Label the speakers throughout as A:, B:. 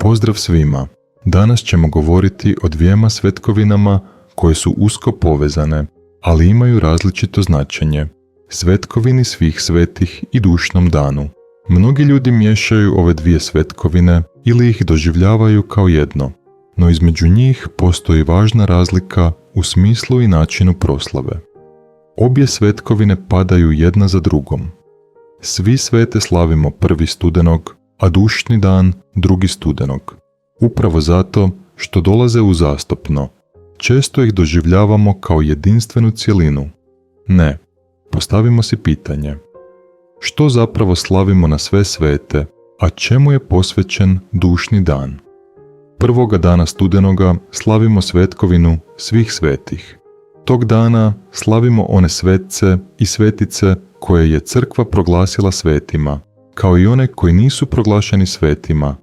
A: Pozdrav svima! Danas ćemo govoriti o dvijema svetkovinama koje su usko povezane, ali imaju različito značenje. Svetkovini svih svetih i dušnom danu. Mnogi ljudi miješaju ove dvije svetkovine ili ih doživljavaju kao jedno, no između njih postoji važna razlika u smislu i načinu proslave. Obje svetkovine padaju jedna za drugom. Svi svete slavimo 1. studenog, a dušni dan 2. studenog. Upravo zato što dolaze uzastopno. Često ih doživljavamo kao jedinstvenu cjelinu. Ne, postavimo si pitanje. Što zapravo slavimo na sve svete, a čemu je posvećen dušni dan? 1. dana studenoga slavimo svetkovinu svih svetih. Tog dana slavimo one svetce i svetice koje je crkva proglasila svetima, kao i one koji nisu proglašeni svetima,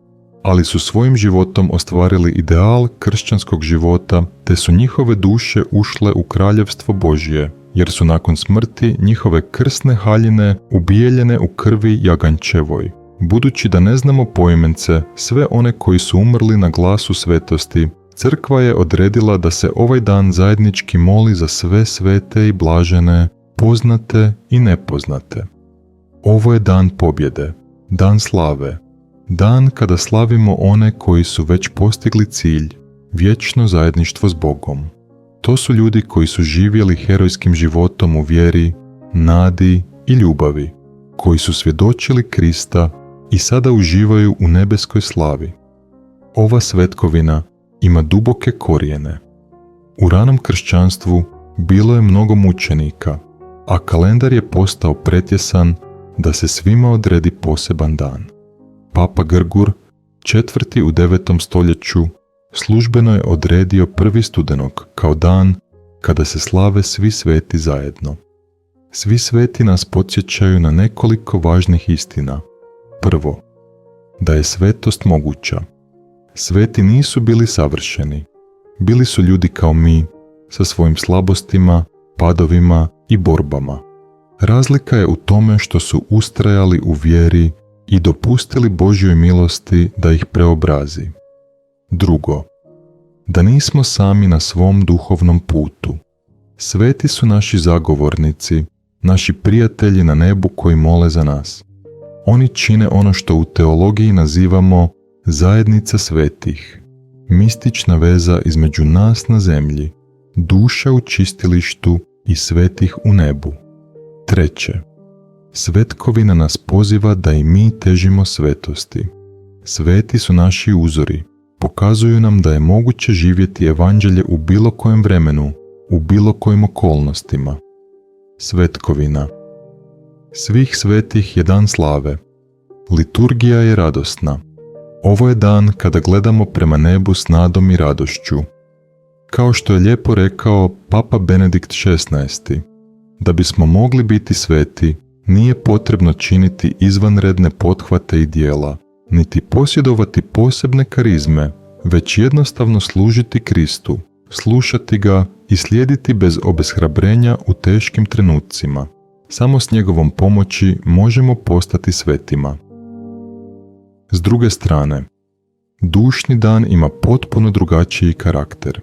A: ali su svojim životom ostvarili ideal kršćanskog života, te su njihove duše ušle u kraljevstvo Božje, jer su nakon smrti njihove krsne haljine ubijeljene u krvi jaganjčevoj. Budući da ne znamo poimence sve one koji su umrli na glasu svetosti, crkva je odredila da se ovaj dan zajednički moli za sve svete i blažene, poznate i nepoznate. Ovo je dan pobjede, dan slave, dan kada slavimo one koji su već postigli cilj, vječno zajedništvo s Bogom. To su ljudi koji su živjeli herojskim životom u vjeri, nadi i ljubavi, koji su svjedočili Krista i sada uživaju u nebeskoj slavi. Ova svetkovina ima duboke korijene. U ranom kršćanstvu bilo je mnogo mučenika, a kalendar je postao pretjesan da se svima odredi poseban dan. Papa Grgur, 4. u 9. stoljeću, službeno je odredio 1. studenog kao dan kada se slave svi sveti zajedno. Svi sveti nas podsjećaju na nekoliko važnih istina. Prvo, da je svetost moguća. Sveti nisu bili savršeni. Bili su ljudi kao mi, sa svojim slabostima, padovima i borbama. Razlika je u tome što su ustrajali u vjeri i dopustili Božjoj milosti da ih preobrazi. Drugo, da nismo sami na svom duhovnom putu. Sveti su naši zagovornici, naši prijatelji na nebu koji mole za nas. Oni čine ono što u teologiji nazivamo zajednica svetih, mistična veza između nas na zemlji, duša u čistilištu i svetih u nebu. Treće, svetkovina nas poziva da i mi težimo svetosti. Sveti su naši uzori, pokazuju nam da je moguće živjeti evanđelje u bilo kojem vremenu, u bilo kojim okolnostima. Svetkovina svih svetih je dan slave. Liturgija je radosna. Ovo je dan kada gledamo prema nebu s nadom i radošću. Kao što je lijepo rekao Papa Benedikt XVI, da bismo mogli biti sveti, nije potrebno činiti izvanredne pothvate i djela, niti posjedovati posebne karizme, već jednostavno služiti Kristu, slušati ga i slijediti bez obeshrabrenja u teškim trenucima. Samo s njegovom pomoći možemo postati svetima. S druge strane, dušni dan ima potpuno drugačiji karakter.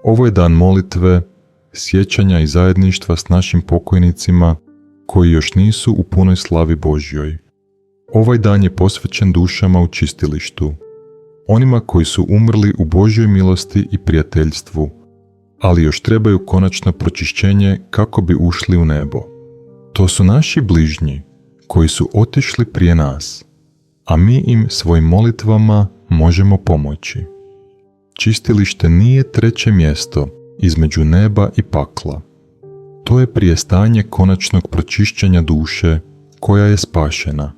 A: Ovo je dan molitve, sjećanja i zajedništva s našim pokojnicima koji još nisu u punoj slavi Božjoj. Ovaj dan je posvećen dušama u čistilištu, onima koji su umrli u Božjoj milosti i prijateljstvu, ali još trebaju konačno pročišćenje kako bi ušli u nebo. To su naši bližnji koji su otišli prije nas, a mi im svojim molitvama možemo pomoći. Čistilište nije treće mjesto između neba i pakla. To je prije stanje konačnog pročišćenja duše koja je spašena,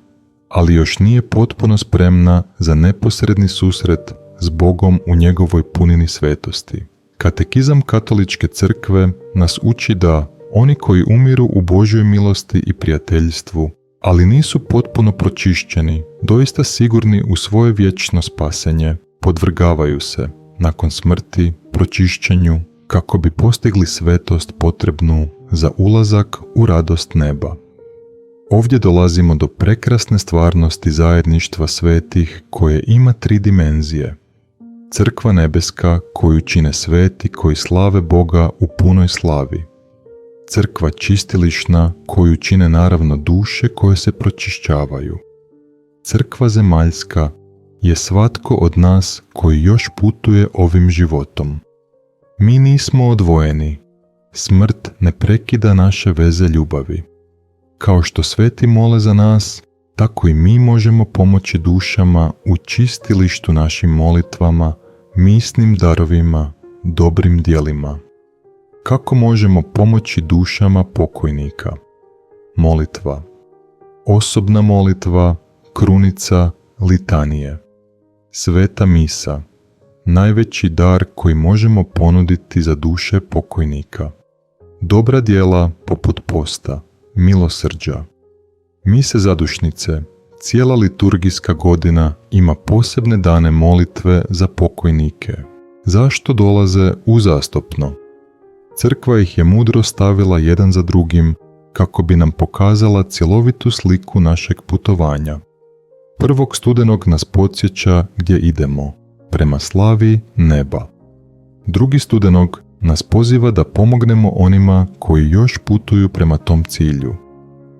A: ali još nije potpuno spremna za neposredni susret s Bogom u njegovoj punini svetosti. Katekizam Katoličke crkve nas uči da oni koji umiru u Božjoj milosti i prijateljstvu, ali nisu potpuno pročišćeni, doista sigurni u svoje vječno spasenje, podvrgavaju se, nakon smrti, pročišćenju, kako bi postigli svetost potrebnu za ulazak u radost neba. Ovdje dolazimo do prekrasne stvarnosti zajedništva svetih koje ima 3 dimenzije. Crkva nebeska koju čine sveti koji slave Boga u punoj slavi. Crkva čistilišna koju čine naravno duše koje se pročišćavaju. Crkva zemaljska je svatko od nas koji još putuje ovim životom. Mi nismo odvojeni. Smrt ne prekida naše veze ljubavi. Kao što sveti mole za nas, tako i mi možemo pomoći dušama u čistilištu našim molitvama, misnim darovima, dobrim djelima. Kako možemo pomoći dušama pokojnika? Molitva. Osobna molitva, krunica, litanije. Sveta misa. Najveći dar koji možemo ponuditi za duše pokojnika. Dobra djela poput posta, milosrđa. Mise zadušnice. Cijela liturgijska godina ima posebne dane molitve za pokojnike. Zašto dolaze uzastopno? Crkva ih je mudro stavila jedan za drugim kako bi nam pokazala cjelovitu sliku našeg putovanja. 1. studenog nas podsjeća gdje idemo, prema slavi neba. 2. studenog nas poziva da pomognemo onima koji još putuju prema tom cilju.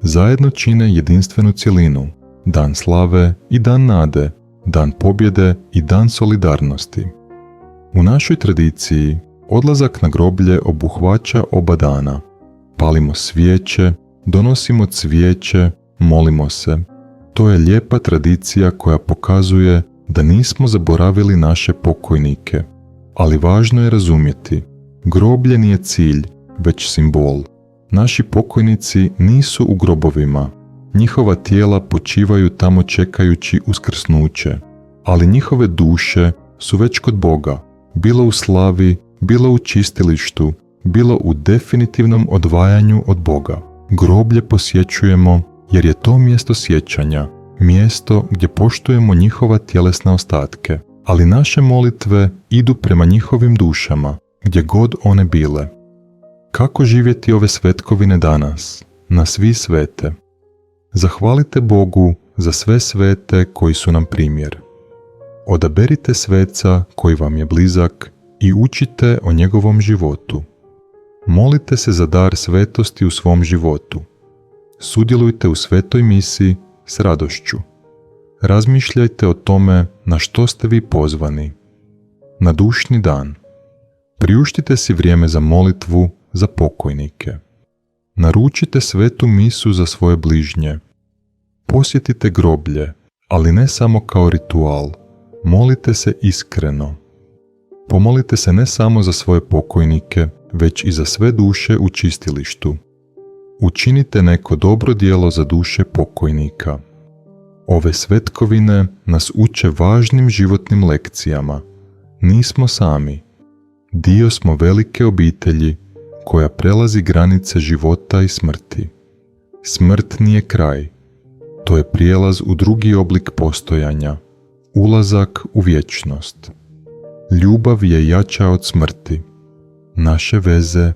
A: Zajedno čine jedinstvenu cjelinu, dan slave i dan nade, dan pobjede i dan solidarnosti. U našoj tradiciji odlazak na groblje obuhvaća oba dana. Palimo svijeće, donosimo cvijeće, molimo se. To je lijepa tradicija koja pokazuje da nismo zaboravili naše pokojnike. Ali važno je razumjeti, groblje nije cilj, već simbol. Naši pokojnici nisu u grobovima. Njihova tijela počivaju tamo čekajući uskrsnuće, ali njihove duše su već kod Boga, bilo u slavi, bilo u čistilištu, bilo u definitivnom odvajanju od Boga. Groblje posjećujemo jer je to mjesto sjećanja, mjesto gdje poštujemo njihova tjelesne ostatke, ali naše molitve idu prema njihovim dušama, gdje god one bile. Kako živjeti ove svetkovine danas, na svi svete? Zahvalite Bogu za sve svete koji su nam primjer. Odaberite sveca koji vam je blizak i učite o njegovom životu. Molite se za dar svetosti u svom životu. Sudjelujte u svetoj misi s radošću. Razmišljajte o tome na što ste vi pozvani. Na dušni dan. Priuštite si vrijeme za molitvu za pokojnike. Naručite svetu misu za svoje bližnje. Posjetite groblje, ali ne samo kao ritual. Molite se iskreno. Pomolite se ne samo za svoje pokojnike, već i za sve duše u čistilištu. Učinite neko dobro djelo za duše pokojnika. Ove svetkovine nas uče važnim životnim lekcijama. Nismo sami. Dio smo velike obitelji koja prelazi granice života i smrti. Smrt nije kraj. To je prijelaz u drugi oblik postojanja. Ulazak u vječnost. Ljubav je jača od smrti. Naše veze,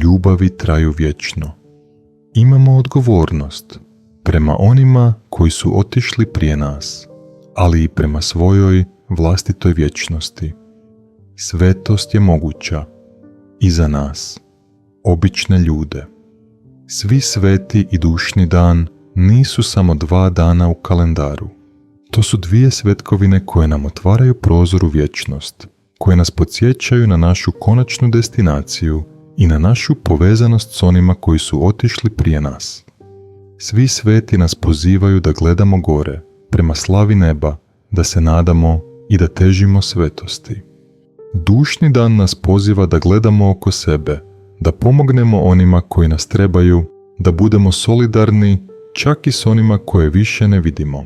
A: ljubavi traju vječno. Imamo odgovornost prema onima koji su otišli prije nas, ali i prema svojoj vlastitoj vječnosti. Svetost je moguća i za nas, obične ljude. Svi sveti i dušni dan nisu samo 2 dana u kalendaru. To su 2 svetkovine koje nam otvaraju prozor u vječnost, koje nas podsjećaju na našu konačnu destinaciju i na našu povezanost s onima koji su otišli prije nas. Svi sveti nas pozivaju da gledamo gore, prema slavi neba, da se nadamo i da težimo svetosti. Dušni dan nas poziva da gledamo oko sebe, da pomognemo onima koji nas trebaju, da budemo solidarni čak i s onima koje više ne vidimo.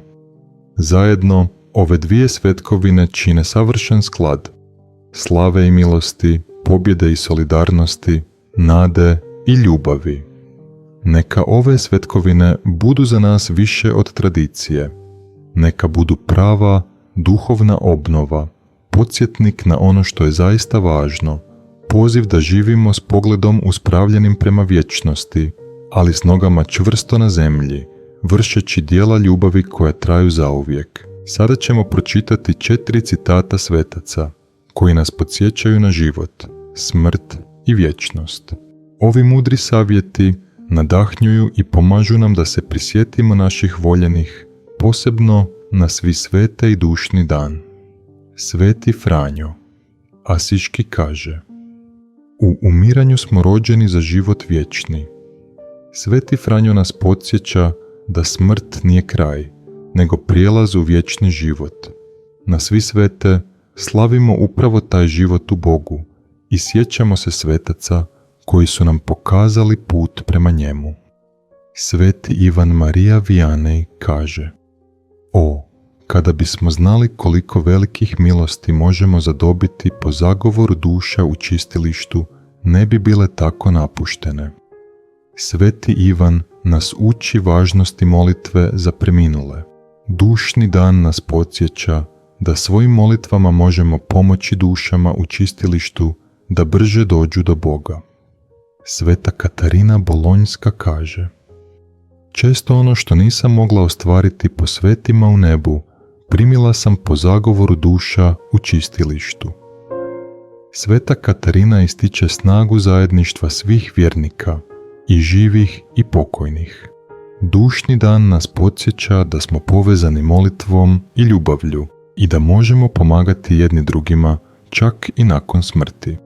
A: Zajedno, ove 2 svetkovine čine savršen sklad. Slave i milosti, pobjede i solidarnosti, nade i ljubavi. Neka ove svetkovine budu za nas više od tradicije. Neka budu prava, duhovna obnova, podsjetnik na ono što je zaista važno, poziv da živimo s pogledom uspravljenim prema vječnosti, ali s nogama čvrsto na zemlji, vršeći dijela ljubavi koja traju zauvijek. Sada ćemo pročitati 4 citata svetaca koji nas podsjećaju na život, smrt i vječnost. Ovi mudri savjeti nadahnjuju i pomažu nam da se prisjetimo naših voljenih, posebno na svi svete i dušni dan. Sveti Franjo Asiški kaže: u umiranju smo rođeni za život vječni. Sveti Franjo nas podsjeća da smrt nije kraj, nego prijelaz u vječni život. Na svi svete slavimo upravo taj život u Bogu i sjećamo se svetaca koji su nam pokazali put prema njemu. Sveti Ivan Marija Vianney kaže: o, kada bismo znali koliko velikih milosti možemo zadobiti po zagovoru duša u čistilištu, ne bi bile tako napuštene. Sveti Ivan nas uči važnosti molitve za preminule. Dušni dan nas podsjeća da svojim molitvama možemo pomoći dušama u čistilištu da brže dođu do Boga. Sveta Katarina Bolonjska kaže: često ono što nisam mogla ostvariti po svetima u nebu, primila sam po zagovoru duša u čistilištu. Sveta Katarina ističe snagu zajedništva svih vjernika, i živih i pokojnih. Dušni dan nas podsjeća da smo povezani molitvom i ljubavlju i da možemo pomagati jedni drugima čak i nakon smrti.